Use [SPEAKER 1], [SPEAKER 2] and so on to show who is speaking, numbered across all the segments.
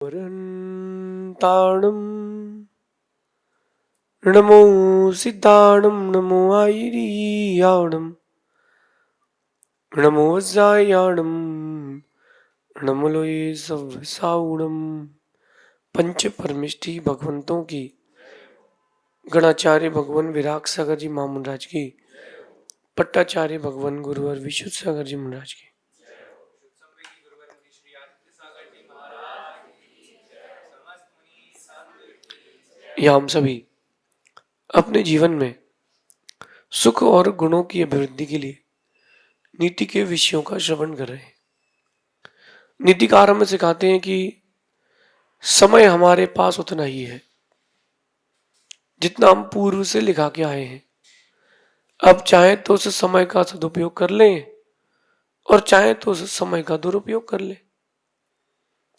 [SPEAKER 1] वरन्ताणं नमो सिद्धाणं नमो आयर्याणं नमो वज्रायाणं नमो लोये सव्यसाऊणं। पंच परमिष्टि भगवंतों की, गणाचार्य भगवान विराग सागर जी महामुंडाज की, पट्टाचार्य भगवान गुरुवर विशुद्ध सागर जी महाराज की। यह हम सभी अपने जीवन में सुख और गुणों की अभिवृद्धि के लिए नीति के विषयों का श्रवण कर रहे हैं। नीतिकार हमें सिखाते हैं कि समय हमारे पास उतना ही है जितना हम पूर्व से लिखा के आए हैं। अब चाहे तो उस समय का सदुपयोग कर लें और चाहे तो उस समय का दुरुपयोग कर लें।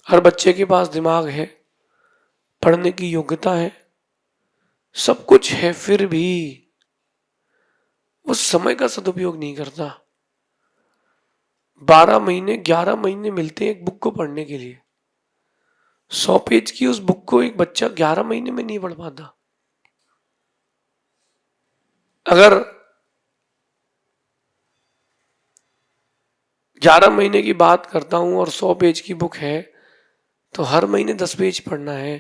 [SPEAKER 1] हर बच्चे के पास दिमाग है, पढ़ने की योग्यता है, सब कुछ है, फिर भी वो समय का सदुपयोग नहीं करता। 12 महीने 11 महीने मिलते हैं एक बुक को पढ़ने के लिए। 100 पेज की उस बुक को एक बच्चा 11 महीने में नहीं पढ़ पाता। अगर 11 महीने की बात करता हूं और 100 पेज की बुक है तो हर महीने 10 पेज पढ़ना है,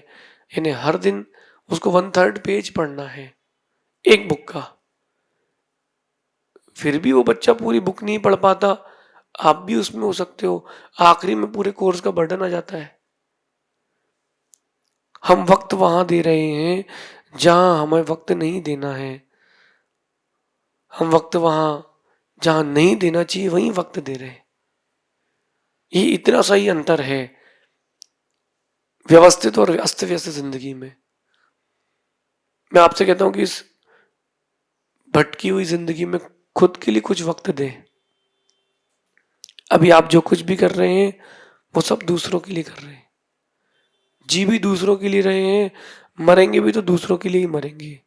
[SPEAKER 1] यानी हर दिन उसको 1/3 पेज पढ़ना है एक बुक का। फिर भी वो बच्चा पूरी बुक नहीं पढ़ पाता। आप भी उसमें हो सकते हो। आखिरी में पूरे कोर्स का बर्डन आ जाता है। हम वक्त वहां दे रहे हैं जहां हमें वक्त नहीं देना है। हम वक्त वहां जहां नहीं देना चाहिए वहीं वक्त दे रहे हैं। ये इतना सा ही अंतर है व्यवस्थित और अस्त व्यस्त जिंदगी में। मैं आपसे कहता हूं कि इस भटकी हुई जिंदगी में खुद के लिए कुछ वक्त दें। अभी आप जो कुछ भी कर रहे हैं वो सब दूसरों के लिए कर रहे हैं। जी भी दूसरों के लिए रहे हैं, मरेंगे भी तो दूसरों के लिए ही मरेंगे।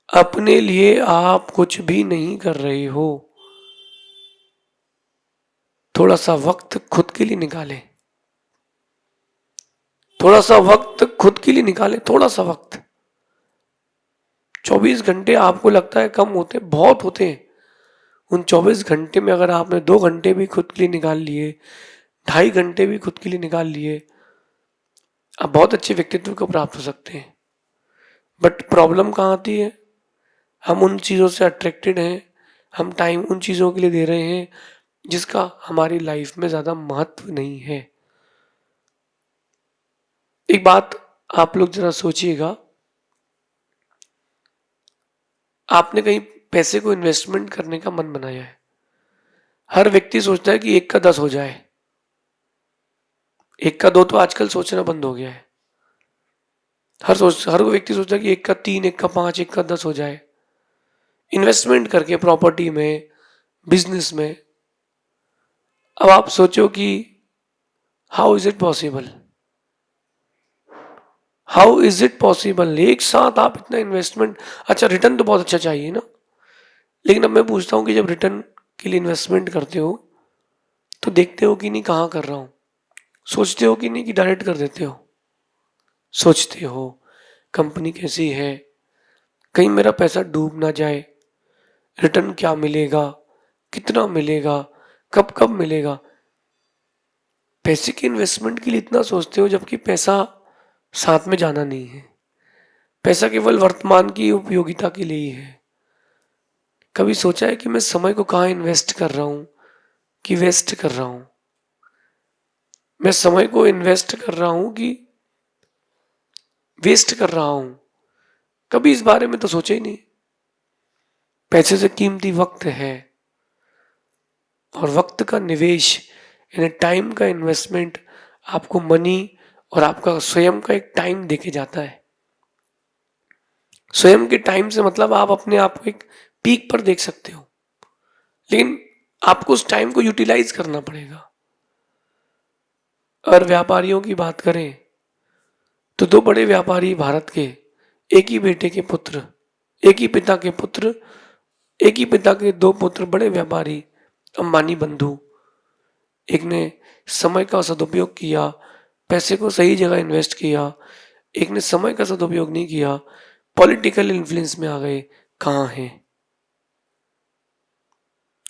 [SPEAKER 1] अपने लिए आप कुछ भी नहीं कर रहे हो। थोड़ा सा वक्त खुद के लिए निकालें। थोड़ा सा वक्त खुद के लिए निकालें। थोड़ा सा वक्त। 24 घंटे आपको लगता है कम होते, बहुत होते हैं। उन 24 घंटे में अगर आपने 2 घंटे भी खुद के लिए निकाल लिए, 2.5 घंटे भी खुद के लिए निकाल लिए, आप बहुत अच्छे व्यक्तित्व को प्राप्त हो सकते हैं। बट प्रॉब्लम कहाँ आती है? हम उन चीज़ों से अट्रैक्टेड हैं, हम टाइम उन चीज़ों के लिए दे रहे हैं जिसका हमारी लाइफ में ज़्यादा महत्व नहीं है। एक बात आप लोग जरा सोचिएगा, आपने कहीं पैसे को इन्वेस्टमेंट करने का मन बनाया है। हर व्यक्ति सोचता है कि 1 का 10 हो जाए। 1 का 2 तो आजकल सोचना बंद हो गया है। हर व्यक्ति सोचता है कि 1 का 3, 1 का 5, 1 का 10 हो जाए। इन्वेस्टमेंट करके प्रॉपर्टी में, बिजनेस में। अब आप सोचो कि how is it possible? How is it possible एक साथ आप इतना इन्वेस्टमेंट? अच्छा, रिटर्न तो बहुत अच्छा चाहिए ना, लेकिन अब मैं पूछता हूँ कि जब रिटर्न के लिए इन्वेस्टमेंट करते हो तो देखते हो कि नहीं कहाँ कर रहा हूँ? सोचते हो कि नहीं कि डायरेक्ट कर देते हो? सोचते हो कंपनी कैसी है, कहीं मेरा पैसा डूब ना जाए, रिटर्न क्या मिलेगा, कितना मिलेगा, कब कब मिलेगा। पैसे के इन्वेस्टमेंट के लिए इतना सोचते हो जबकि पैसा साथ में जाना नहीं है। पैसा केवल वर्तमान की उपयोगिता के लिए ही है। कभी सोचा है कि मैं समय को कहाँ इन्वेस्ट कर रहा हूँ कि वेस्ट कर रहा हूँ? मैं समय को इन्वेस्ट कर रहा हूँ कि वेस्ट कर रहा हूँ? कभी इस बारे में तो सोचा ही नहीं। पैसे से कीमती वक्त है, और वक्त का निवेश यानी टाइम का इन्वेस्टमेंट आपको मनी और आपका स्वयं का एक टाइम देके जाता है। स्वयं के टाइम से मतलब आप अपने आप को एक पीक पर देख सकते हो, लेकिन आपको उस टाइम को यूटिलाइज करना पड़ेगा। अगर व्यापारियों की बात करें तो 2 बड़े व्यापारी भारत के, एक ही बेटे के पुत्र, एक ही पिता के पुत्र, एक ही पिता के 2 पुत्र, बड़े व्यापारी, अंबानी बंधु। एक ने समय का सदुपयोग किया, पैसे को सही जगह इन्वेस्ट किया, एक ने समय का सदुपयोग नहीं किया, पॉलिटिकल इन्फ्लुएंस में आ गए, कहाँ हैं?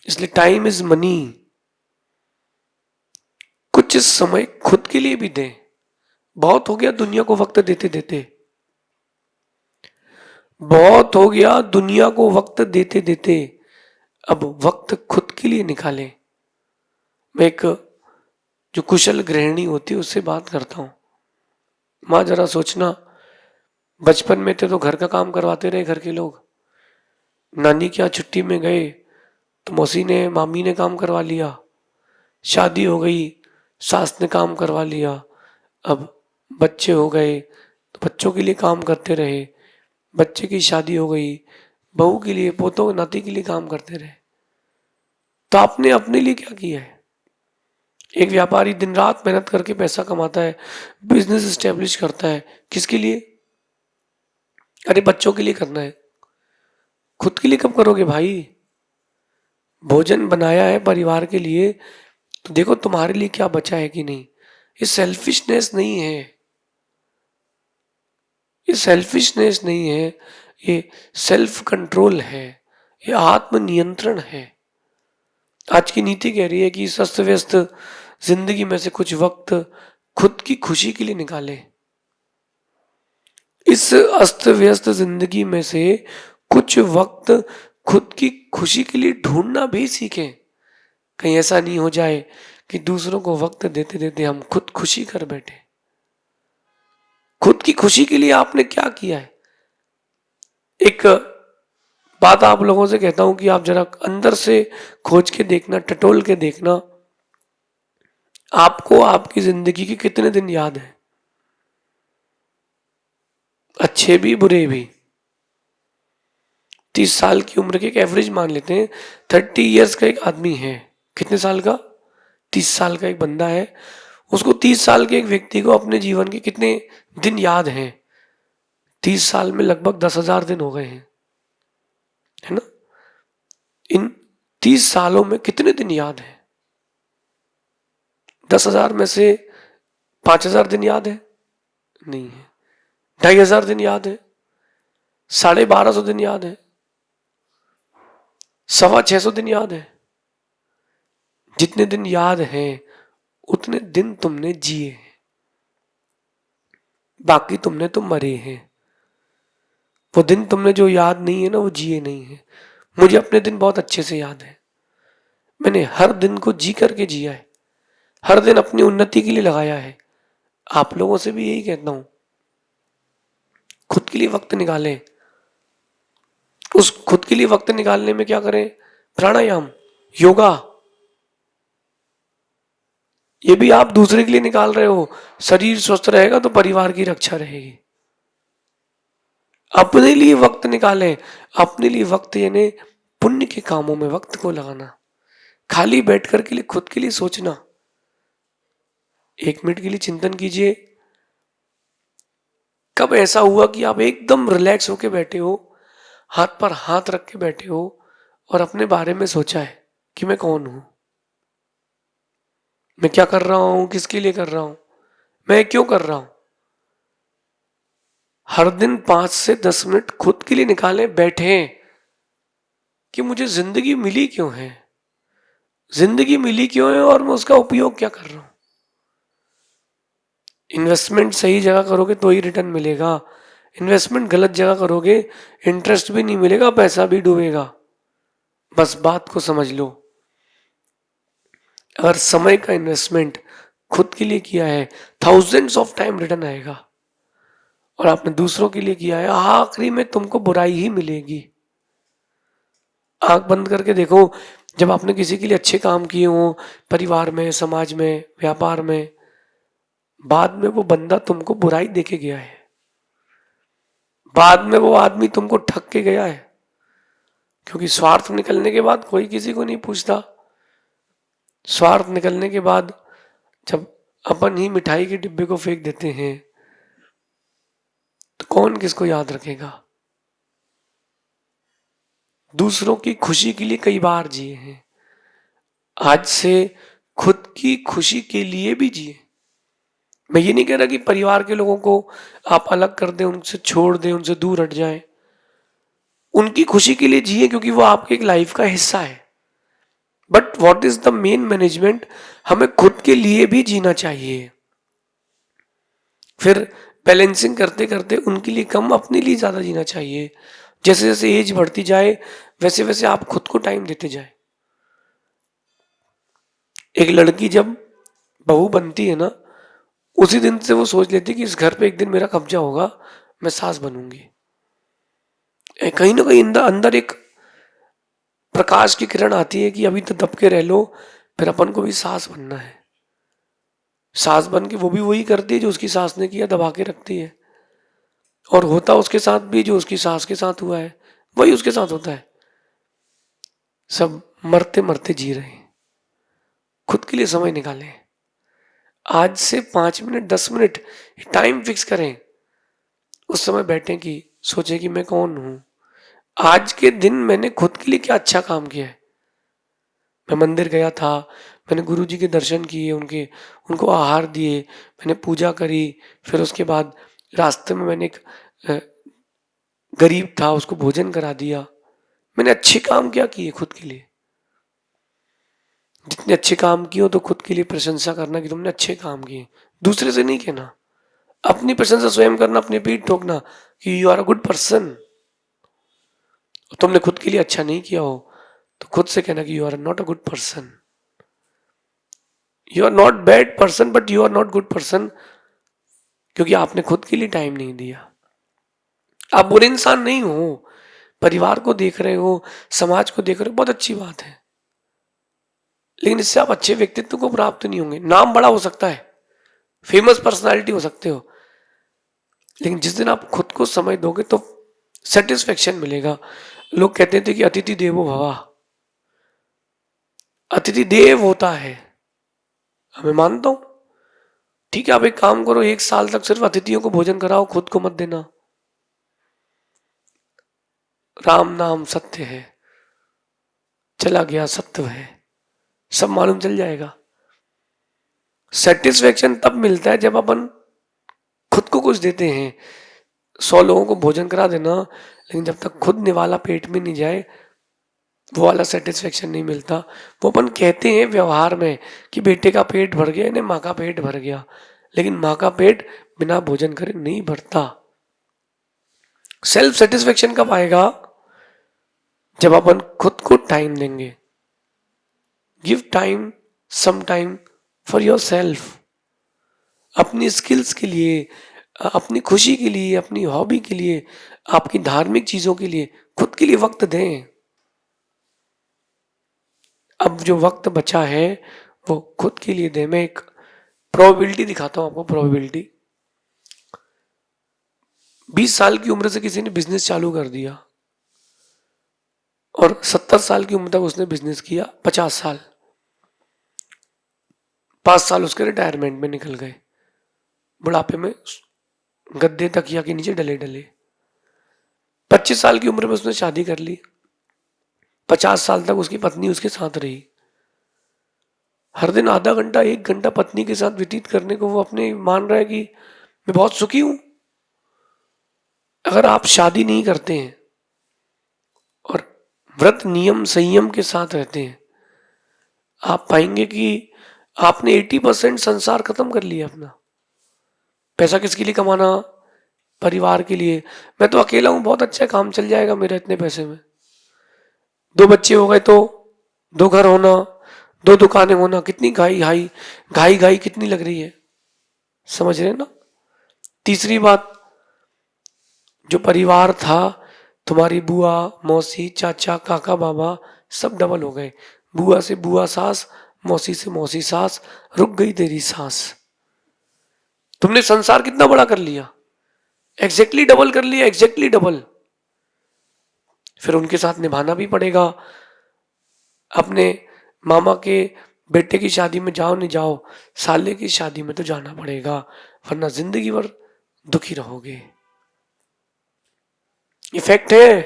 [SPEAKER 1] इसलिए टाइम इज मनी। कुछ समय खुद के लिए भी दें। बहुत हो गया दुनिया को वक्त देते देते, बहुत हो गया दुनिया को वक्त देते देते, अब वक्त खुद के लिए निकालें। मैं एक जो कुशल गृहिणी होती है उससे बात करता हूँ, माँ जरा सोचना, बचपन में थे तो घर का काम करवाते रहे घर के लोग, नानी के यहाँ छुट्टी में गए तो मौसी ने मामी ने काम करवा लिया, शादी हो गई सास ने काम करवा लिया, अब बच्चे हो गए तो बच्चों के लिए काम करते रहे, बच्चे की शादी हो गई, बहू के लिए पोतों नाती के लिए काम करते रहे। तो आपने अपने लिए क्या किया है? एक व्यापारी दिन रात मेहनत करके पैसा कमाता है, बिजनेस एस्टेब्लिश करता है, किसके लिए? अरे बच्चों के लिए करना है, खुद के लिए कब करोगे भाई? भोजन बनाया है परिवार के लिए तो देखो तुम्हारे लिए क्या बचा है कि नहीं। ये सेल्फिशनेस नहीं है, ये सेल्फिशनेस नहीं है, ये सेल्फ कंट्रोल है, ये आत्म नियंत्रण है। आज की नीति कह रही है कि इस अस्त व्यस्त जिंदगी में से कुछ वक्त खुद की खुशी के लिए निकालें। इस अस्त व्यस्त जिंदगी में से कुछ वक्त खुद की खुशी के लिए ढूंढना भी सीखें। कहीं ऐसा नहीं हो जाए कि दूसरों को वक्त देते देते हम खुद खुशी कर बैठे। खुद की खुशी के लिए आपने क्या किया है? एक बात आप लोगों से कहता हूं कि आप जरा अंदर से खोज के देखना, टटोल के देखना, आपको आपकी जिंदगी के कितने दिन याद है, अच्छे भी बुरे भी। 30 साल की उम्र के एक एवरेज मान लेते हैं, 30 ईयर्स का एक आदमी है, कितने साल का? 30 साल का एक बंदा है, उसको 30 साल के एक व्यक्ति को अपने जीवन के कितने दिन याद हैं? 30 साल में लगभग 10,000 दिन हो गए हैं, है ना? इन 30 सालों में कितने दिन याद है? 10,000 में से 5,000 दिन याद है? नहीं है। 2,500 दिन याद है? 1,250 दिन याद है? 650 दिन याद है? जितने दिन याद हैं उतने दिन तुमने जिए हैं, बाकी तुमने तो मरे हैं। वो दिन तुमने जो याद नहीं है ना, वो जिए नहीं है। मुझे अपने दिन बहुत अच्छे से याद है, मैंने हर दिन को जी करके जिया है, हर दिन अपनी उन्नति के लिए लगाया है। आप लोगों से भी यही कहता हूं, खुद के लिए वक्त निकालें। उस खुद के लिए वक्त निकालने में क्या करें? प्राणायाम, योगा, ये भी आप दूसरे के लिए निकाल रहे हो। शरीर स्वस्थ रहेगा तो परिवार की रक्षा रहेगी। अपने लिए वक्त निकालें, अपने लिए वक्त यानी पुण्य के कामों में वक्त को लगाना। खाली बैठकर के लिए खुद के लिए सोचना, 1 मिनट के लिए चिंतन कीजिए। कब ऐसा हुआ कि आप एकदम रिलैक्स होके बैठे हो, हाथ पर हाथ रख के बैठे हो और अपने बारे में सोचा है कि मैं कौन हूं, मैं क्या कर रहा हूं, किसके लिए कर रहा हूं, मैं क्यों कर रहा हूं? हर दिन 5 से 10 मिनट खुद के लिए निकालें, बैठे कि मुझे जिंदगी मिली क्यों है, जिंदगी मिली क्यों है और मैं उसका उपयोग क्या कर रहा हूं। इन्वेस्टमेंट सही जगह करोगे तो ही रिटर्न मिलेगा, इन्वेस्टमेंट गलत जगह करोगे इंटरेस्ट भी नहीं मिलेगा, पैसा भी डूबेगा। बस बात को समझ लो। अगर समय का इन्वेस्टमेंट खुद के लिए किया है, थाउजेंड्स ऑफ टाइम रिटर्न आएगा। और आपने दूसरों के लिए किया है, आखिरी में तुमको बुराई ही मिलेगी। आंख बंद करके देखो, जब आपने किसी के लिए अच्छे काम किए हो, परिवार में, समाज में, व्यापार में, बाद में वो बंदा तुमको बुराई देके गया है, बाद में वो आदमी तुमको ठग के गया है। क्योंकि स्वार्थ निकलने के बाद कोई किसी को नहीं पूछता। स्वार्थ निकलने के बाद जब अपन ही मिठाई के डिब्बे को फेंक देते हैं तो कौन किसको याद रखेगा। दूसरों की खुशी के लिए कई बार जिए हैं, आज से खुद की खुशी के लिए भी जिए। मैं ये नहीं कह रहा कि परिवार के लोगों को आप अलग कर दें, उनसे छोड़ दें, उनसे दूर हट जाएं। उनकी खुशी के लिए जिए क्योंकि वो आपकी एक लाइफ का हिस्सा है। But what is the main management, हमें खुद के लिए भी जीना चाहिए। फिर बैलेंसिंग करते करते उनके लिए कम, अपने लिए ज़्यादा जीना चाहिए। जैसे जैसे एज बढ़ती जाए वैसे वैसे आप खुद को टाइम देते जाए। एक लड़की जब बहू बनती है ना, उसी दिन से वो सोच लेती है कि इस घर पे एक दिन मेरा कब्जा होगा, मैं सास बनूंगी। कहीं ना कहीं अंदर एक प्रकाश की किरण आती है कि अभी तो दब के रह लो, फिर अपन को भी सास बनना है। सास बन के वो भी वही करती है जो उसकी सास ने किया, दबा के रखती है। और होता उसके साथ भी जो उसकी सास के साथ हुआ है, वही उसके साथ होता है। सब मरते मरते जी रहे हैं। खुद के लिए समय निकालें। आज से 5 मिनट 10 मिनट टाइम फिक्स करें। उस समय बैठें कि सोचें कि मैं कौन हूं, आज के दिन मैंने खुद के लिए क्या अच्छा काम किया है। मैं मंदिर गया था, मैंने गुरु जी के दर्शन किए, उनको आहार दिए, मैंने पूजा करी। फिर उसके बाद रास्ते में मैंने एक अ, गरीब था, उसको भोजन करा दिया। मैंने अच्छे काम क्या किए खुद के लिए। जितने अच्छे काम किए हो तो खुद के लिए प्रशंसा करना कि तुमने अच्छे काम किए, दूसरे से नहीं कहना। अपनी प्रशंसा स्वयं करना, अपने पीठ ठोकना कि you are a good person. तुमने खुद के लिए अच्छा नहीं किया हो तो खुद से कहना कि you are not a good person. You are not bad person but you are not good person, क्योंकि आपने खुद के लिए टाइम नहीं दिया। आप बुरे इंसान नहीं हो, परिवार को देख रहे हो, समाज को देख रहे हो, बहुत अच्छी बात है। लेकिन इससे आप अच्छे व्यक्तित्व को प्राप्त नहीं होंगे। नाम बड़ा हो सकता है, फेमस पर्सनालिटी हो सकते हो, लेकिन जिस दिन आप खुद को समय दोगे तो सेटिस्फेक्शन मिलेगा। लोग कहते थे कि अतिथि देवो भव, अतिथि देव होता है, मैं मानता हूं। ठीक है, आप एक काम करो, 1 साल तक सिर्फ अतिथियों को भोजन कराओ, खुद को मत देना। राम नाम सत्य है, चला गया सत्य है, सब मालूम चल जाएगा। सेटिस्फेक्शन तब मिलता है जब अपन खुद को कुछ देते हैं। 100 लोगों को भोजन करा देना, लेकिन जब तक खुद निवाला पेट में नहीं जाए वो वाला सेटिस्फेक्शन नहीं मिलता। वो अपन कहते हैं व्यवहार में कि बेटे का पेट भर गया, इन्हें माँ का पेट भर गया, लेकिन माँ का पेट बिना भोजन करे नहीं भरता। सेल्फ सेटिस्फेक्शन कब आएगा? जब अपन खुद को टाइम देंगे। Give time, some time for yourself. अपनी स्किल्स के लिए, अपनी खुशी के लिए, अपनी हॉबी के लिए, आपकी धार्मिक चीजों के लिए खुद के लिए वक्त दें। अब जो वक्त बचा है वो खुद के लिए दें। मैं एक प्रोबेबिलिटी दिखाता हूं आपको। प्रोबेबिलिटी, 20 साल की उम्र से किसी ने बिजनेस चालू कर दिया और 70 साल की उम्र तक उसने बिजनेस किया, 50 साल, 5 साल उसके रिटायरमेंट में निकल गए, बुढ़ापे में गद्दे तकिया के नीचे डले डले। 25 साल की उम्र में उसने शादी कर ली, 50 साल तक उसकी पत्नी उसके साथ रही। हर दिन आधा घंटा 1 घंटा पत्नी के साथ व्यतीत करने को वो अपने मान रहा है कि मैं बहुत सुखी हूं। अगर आप शादी नहीं करते हैं और व्रत नियम संयम के साथ रहते हैं, आप पाएंगे कि आपने 80% संसार खत्म कर लिया अपना। पैसा किसके लिए कमाना? परिवार के लिए। मैं तो अकेला हूं, बहुत अच्छा काम चल जाएगा मेरा इतने पैसे में। 2 बच्चे हो गए तो 2 घर होना, 2 दुकानें होना, कितनी घाई घाई कितनी लग रही है, समझ रहे हैं ना? तीसरी बात, जो परिवार था, तुम्हारी बुआ मौसी चाचा काका बाबा सब डबल हो गए। बुआ से बुआ सास, मौसी से मौसी सास, रुक गई तेरी सांस। तुमने संसार कितना बड़ा कर लिया, एग्जैक्टली डबल कर लिया, एग्जैक्टली डबल। फिर उनके साथ निभाना भी पड़ेगा। अपने मामा के बेटे की शादी में जाओ नहीं जाओ, साले की शादी में तो जाना पड़ेगा, वरना जिंदगी भर दुखी रहोगे। इफेक्ट है।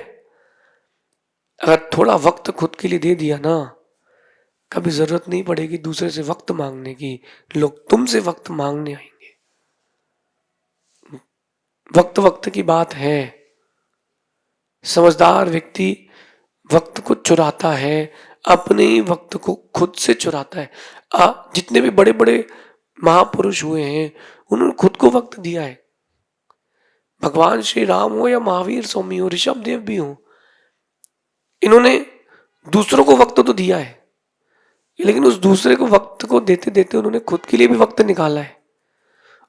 [SPEAKER 1] अगर थोड़ा वक्त खुद के लिए दे दिया ना, कभी जरूरत नहीं पड़ेगी दूसरे से वक्त मांगने की, लोग तुमसे वक्त मांगने आएंगे। वक्त वक्त की बात है। समझदार व्यक्ति वक्त को चुराता है, अपने ही वक्त को खुद से चुराता है। जितने भी बड़े बड़े महापुरुष हुए हैं उन्होंने खुद को वक्त दिया है। भगवान श्री राम हो या महावीर स्वामी हो, ऋषभ देव भी हो, इन्होंने दूसरों को वक्त तो दिया है, लेकिन उस दूसरे को वक्त को देते देते उन्होंने खुद के लिए भी वक्त निकाला है।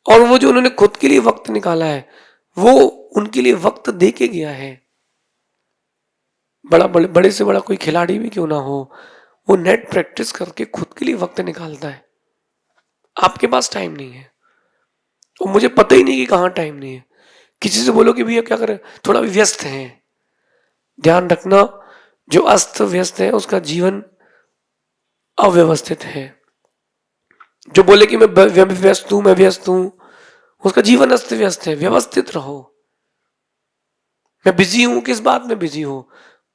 [SPEAKER 1] और वो जो उन्होंने खुद के लिए वक्त निकाला है वो उनके लिए वक्त दे के गया है। बड़े से बड़ा कोई खिलाड़ी भी क्यों ना हो, वो नेट प्रैक्टिस करके खुद के लिए वक्त निकालता है। आपके पास टाइम नहीं है और मुझे पता ही नहीं कि कहाँ टाइम नहीं है। किसी से बोलो कि भैया क्या करें, थोड़ा भी व्यस्त हैं। ध्यान रखना, जो अस्त व्यस्त है उसका जीवन अव्यवस्थित है। जो बोले कि मैं व्यस्त हूं, उसका जीवन अस्त व्यस्त है। व्यवस्थित रहो। मैं बिजी हूं, किस बात में बिजी हूं?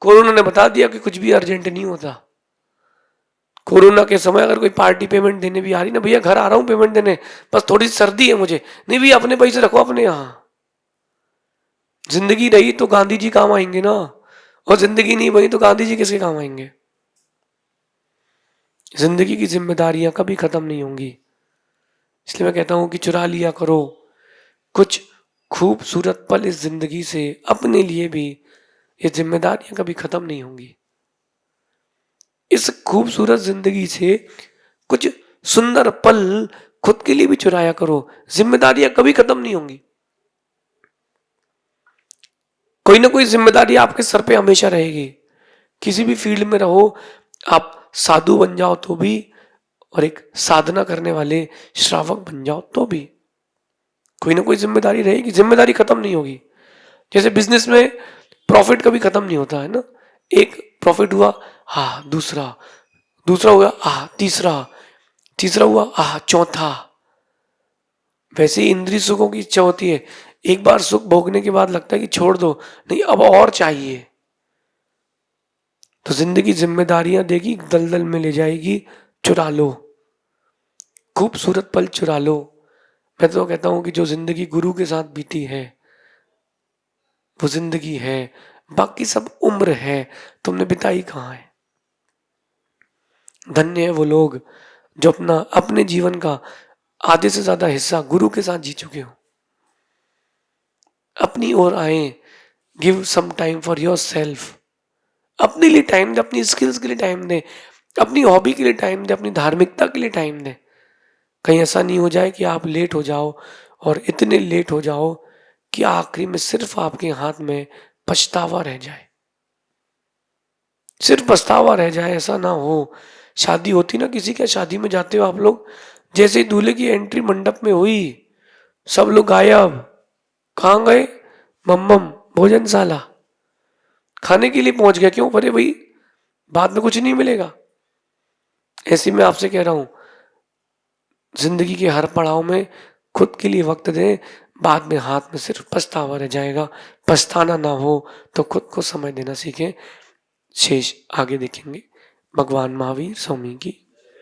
[SPEAKER 1] कोरोना ने बता दिया कि कुछ भी अर्जेंट नहीं होता। कोरोना के समय अगर कोई पार्टी पेमेंट देने भी आ रही ना, भैया घर आ रहा हूं पेमेंट देने, बस थोड़ी सर्दी है मुझे, नहीं भैया अपने पैसे रखो अपने यहां। जिंदगी रही तो गांधी जी काम आएंगे ना, और जिंदगी नहीं बनी तो गांधी जी किसके काम आएंगे? जिंदगी की जिम्मेदारियां कभी खत्म नहीं होंगी। इसलिए मैं कहता हूं कि चुरा लिया करो कुछ खूबसूरत पल इस जिंदगी से अपने लिए भी। ये जिम्मेदारियां कभी खत्म नहीं होंगी। इस खूबसूरत जिंदगी से कुछ सुंदर पल खुद के लिए भी चुराया करो। जिम्मेदारियां कभी खत्म नहीं होंगी। कोई ना कोई जिम्मेदारी आपके सर पे हमेशा रहेगी। किसी भी फील्ड में रहो, आप साधु बन जाओ तो भी, और एक साधना करने वाले श्रावक बन जाओ तो भी, कोई ना कोई जिम्मेदारी रहेगी। जिम्मेदारी खत्म नहीं होगी। जैसे बिजनेस में प्रॉफिट कभी खत्म नहीं होता है ना। एक प्रॉफिट हुआ, हाँ दूसरा, दूसरा हुआ, हाँ तीसरा, तीसरा हुआ, हाँ चौथा। वैसे ही इंद्रिय सुखों की इच्छा होती है। एक बार सुख भोगने के बाद लगता है कि छोड़ दो, नहीं अब और चाहिए। तो जिंदगी जिम्मेदारियां देगी, दलदल में ले जाएगी। चुरा लो, खूबसूरत पल चुरा लो। मैं तो कहता हूं कि जो जिंदगी गुरु के साथ बीती है वो जिंदगी है, बाकी सब उम्र है, तुमने बिताई कहाँ है? धन्य है वो लोग जो अपने जीवन का आधे से ज्यादा हिस्सा गुरु के साथ जी चुके हो। अपनी ओर आए, give some time for yourself. अपने लिए टाइम दे, अपनी स्किल्स के लिए टाइम दे, अपनी हॉबी के लिए टाइम दे, अपनी धार्मिकता के लिए टाइम दे। कहीं ऐसा नहीं हो जाए कि आप लेट हो जाओ, और इतने लेट हो जाओ कि आखिरी में सिर्फ आपके हाथ में पछतावा रह जाए। सिर्फ पछतावा रह जाए, ऐसा ना हो। शादी होती ना किसी के, शादी में जाते हो आप लोग, जैसे ही दूल्हे की एंट्री मंडप में हुई सब लोग गायब। कहाँ गए? मम्मम भोजनशाला खाने के लिए पहुंच गया। क्यों? अरे भाई बाद में कुछ नहीं मिलेगा। ऐसे मैं आपसे कह रहा हूं, जिंदगी के हर पड़ाव में खुद के लिए वक्त दें। बाद में हाथ में सिर्फ पछतावा रह जाएगा। पछताना ना हो तो खुद को समय देना सीखें। शेष आगे देखेंगे। भगवान महावीर स्वामी की